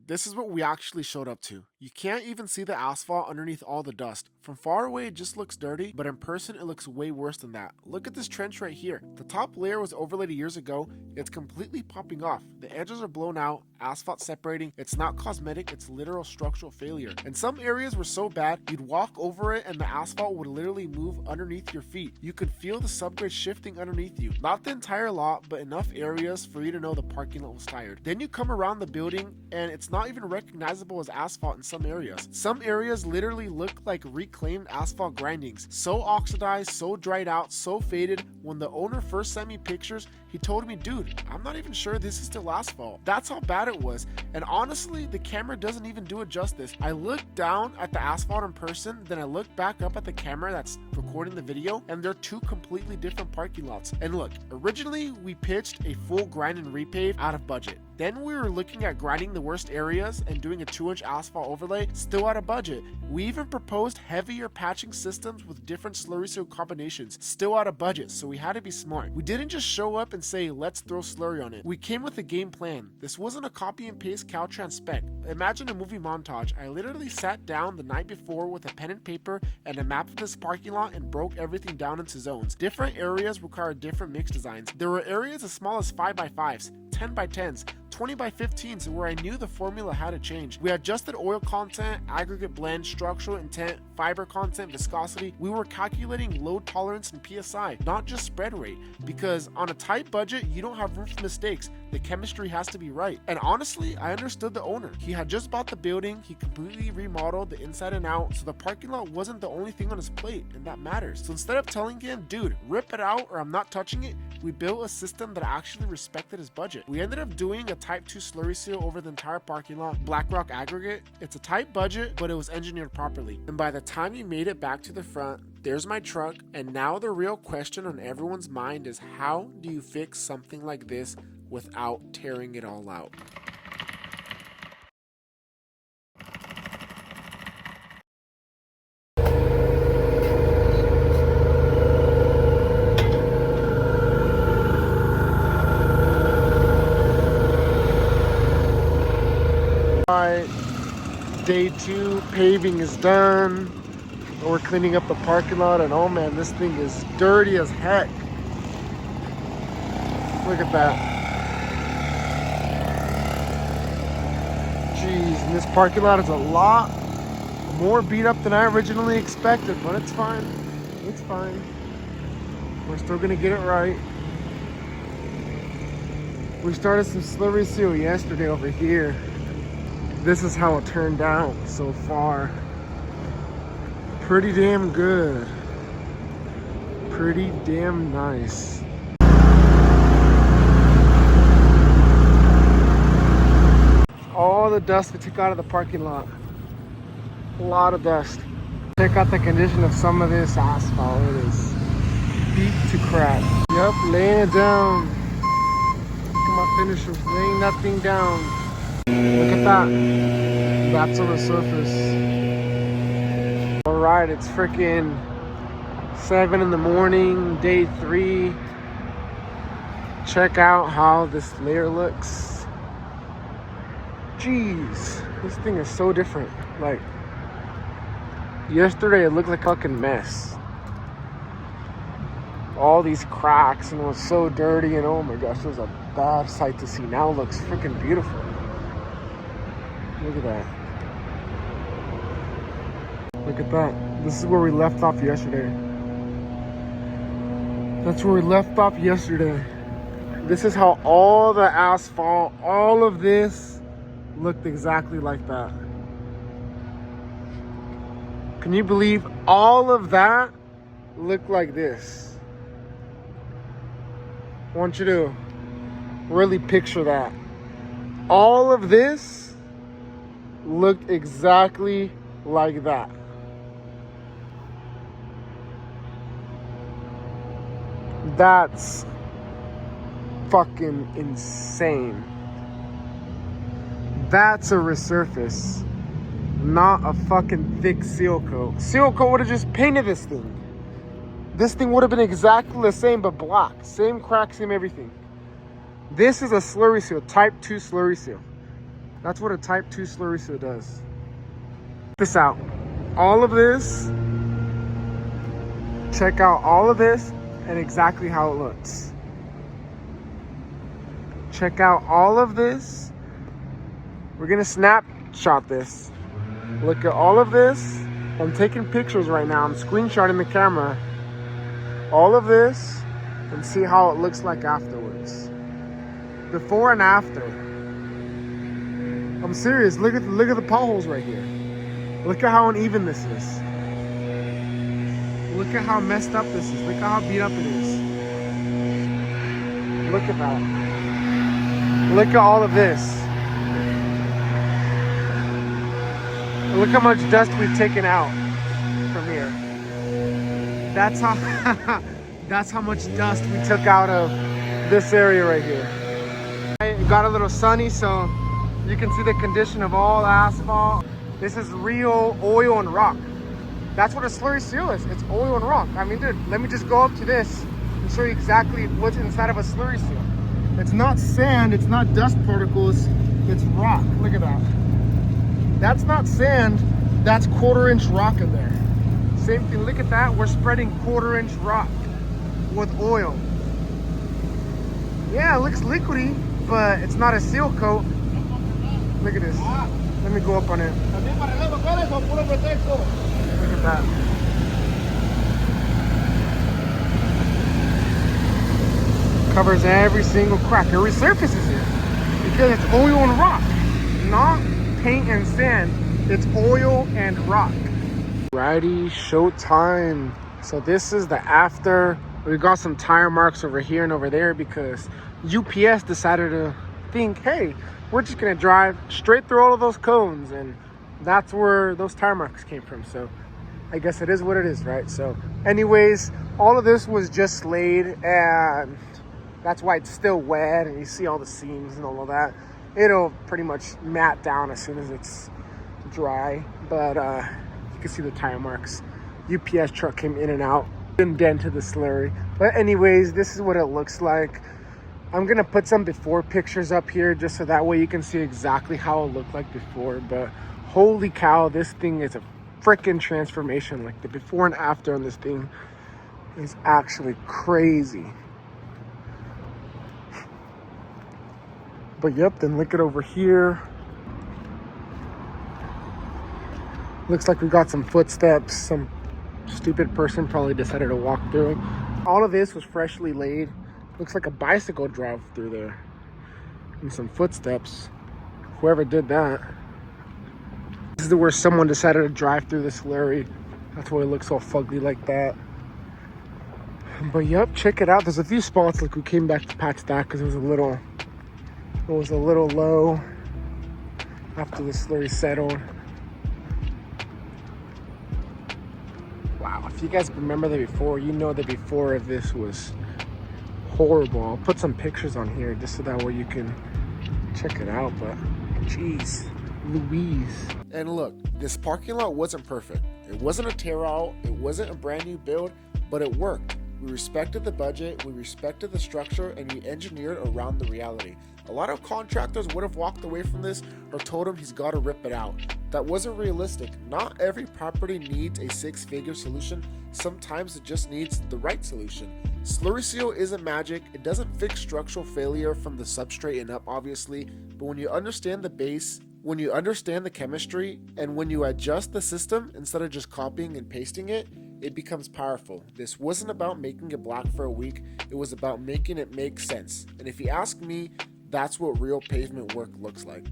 This is what we actually showed up to. You can't even see the asphalt underneath all the dust. From far away it just looks dirty, but in person it looks way worse than that. Look at this trench right here. The top layer was overlaid years ago. It's completely popping off. The edges are blown out, asphalt separating. It's not cosmetic, it's literal structural failure. And some areas were so bad, you'd walk over it and the asphalt would literally move underneath your feet. You could feel the subgrade shifting underneath you. Not the entire lot, but enough areas for you to know the parking lot was tired. Then you come around the building and it's not even recognizable as asphalt in some areas. Some areas literally look like reclaimed asphalt grindings. So oxidized, so dried out, so faded. When the owner first sent me pictures, he told me, dude, I'm not even sure this is still asphalt. That's how bad it was. And honestly, the camera doesn't even do it justice. I looked down at the asphalt in person, then I looked back up at the camera that's recording the video, and they're two completely different parking lots. And look, originally we pitched a full grind and repave out of budget. Then we were looking at grinding the worst areas and doing a 2-inch asphalt overlay, still out of budget. We even proposed heavier patching systems with different slurry seal combinations, still out of budget, so we had to be smart. We didn't just show up and say, let's throw slurry on it. We came with a game plan. This wasn't a copy and paste Caltrans spec. Imagine a movie montage. I literally sat down the night before with a pen and paper and a map of this parking lot and broke everything down into zones. Different areas require different mix designs. There were areas as small as 5x5s, 10x10s, 20x15s where I knew the formula had to change. We adjusted oil content, aggregate blend, structural intent, fiber content, viscosity. We were calculating load tolerance and PSI, not just spread rate, because on a tight budget, you don't have room for mistakes. The chemistry has to be right. And honestly, I understood the owner. He had just bought the building, he completely remodeled the inside and out, so the parking lot wasn't the only thing on his plate, and that matters. So instead of telling him, dude, rip it out or I'm not touching it, we built a system that actually respected his budget. We ended up doing a Type 2 slurry seal over the entire parking lot, black rock aggregate. It's a tight budget, but it was engineered properly. And by the time we made it back to the front, there's my truck, and now the real question on everyone's mind is, how do you fix something like this without tearing it all out? Day 2 paving is done. We're cleaning up the parking lot, and oh man, this thing is dirty as heck. Look at that. Jeez, and this parking lot is a lot more beat up than I originally expected, but it's fine. It's fine. We're still gonna get it right. We started some slurry seal yesterday over here. This is how it turned out so far. Pretty damn good. Pretty damn nice. All the dust we took out of the parking lot. A lot of dust. Check out the condition of some of this asphalt. It is beat to crap. Yep, laying it down. Look at my finishers, laying that thing down. Look at that. That's on the surface. Alright, it's freaking 7 in the morning, day 3. Check out how this layer looks. Jeez, this thing is so different. Like, yesterday it looked like a fucking mess. All these cracks, and it was so dirty, and oh my gosh, it was a bad sight to see. Now it looks freaking beautiful. Look at that. Look at that. This is where we left off yesterday. That's where we left off yesterday. This is how all the asphalt, all of this looked exactly like that. Can you believe all of that looked like this? I want you to really picture that. All of this looked exactly like that. That's fucking insane. That's a resurface, not a fucking thick seal coat. Seal coat would have just painted this thing. This thing would have been exactly the same, but black. Same crack, same everything. This is a slurry seal, type 2 slurry seal. That's what a type 2 slurry seal does. Check this out. All of this, check out all of this and exactly how it looks. Check out all of this. We're gonna snapshot this. Look at all of this. I'm taking pictures right now. I'm screenshotting the camera. All of this, and see how it looks like afterwards. Before and after. I'm serious. Look at the potholes right here. Look at how uneven this is. Look at how messed up this is. Look at how beat up it is. Look at that. Look at all of this. Look how much dust we've taken out from here. That's how much dust we took out of this area right here. It got a little sunny, so you can see the condition of all asphalt. This is real oil and rock. That's what a slurry seal is. It's oil and rock. I mean, dude, let me just go up to this and show you exactly what's inside of a slurry seal. It's not sand, it's not dust particles, it's rock. Look at that. That's not sand, that's 1/4 inch rock in there. Same thing, look at that. We're spreading 1/4 inch rock with oil. Yeah, it looks liquidy, but it's not a seal coat. Look at this. Let me go up on it. Look at that. Covers every single crack. It resurfaces it because it's oil and rock, not paint and sand. It's oil and rock. Righty, showtime. So this is the after. We got some tire marks over here and over there because UPS decided to think, hey, we're just gonna drive straight through all of those cones, and that's where those tire marks came from. So I guess it is what it is, right? So anyways, all of this was just laid, and that's why it's still wet, and you see all the seams and all of that. It'll pretty much mat down as soon as it's dry, but you can see the tire marks. UPS truck came in and out, indented the slurry. But anyways, this is what it looks like. I'm gonna put some before pictures up here just so that way you can see exactly how it looked like before. But holy cow, this thing is a freaking transformation. Like the before and after on this thing is actually crazy. But yep, then look at over here. Looks like we got some footsteps. Some stupid person probably decided to walk through. All of this was freshly laid. Looks like a bicycle drove through there. And some footsteps. Whoever did that. This is where someone decided to drive through the slurry. That's why it looks all fugly like that. But yep, check it out. There's a few spots like we came back to patch that because it was a little low after the slurry settled. Wow, if you guys remember the before, you know the before of this was horrible. I'll put some pictures on here just so that way you can check it out, but jeez Louise. And look, this parking lot wasn't perfect. It wasn't a tear out, it wasn't a brand new build, but it worked. We respected the budget, we respected the structure, and we engineered around the reality. A lot of contractors would have walked away from this or told him he's got to rip it out. That wasn't realistic. Not every property needs a 6-figure solution. Sometimes it just needs the right solution. Slurry seal isn't magic. It doesn't fix structural failure from the substrate and up, obviously, but when you understand the base, when you understand the chemistry, and when you adjust the system instead of just copying and pasting it, it becomes powerful. This wasn't about making it black for a week. It was about making it make sense. And if you ask me, that's what real pavement work looks like.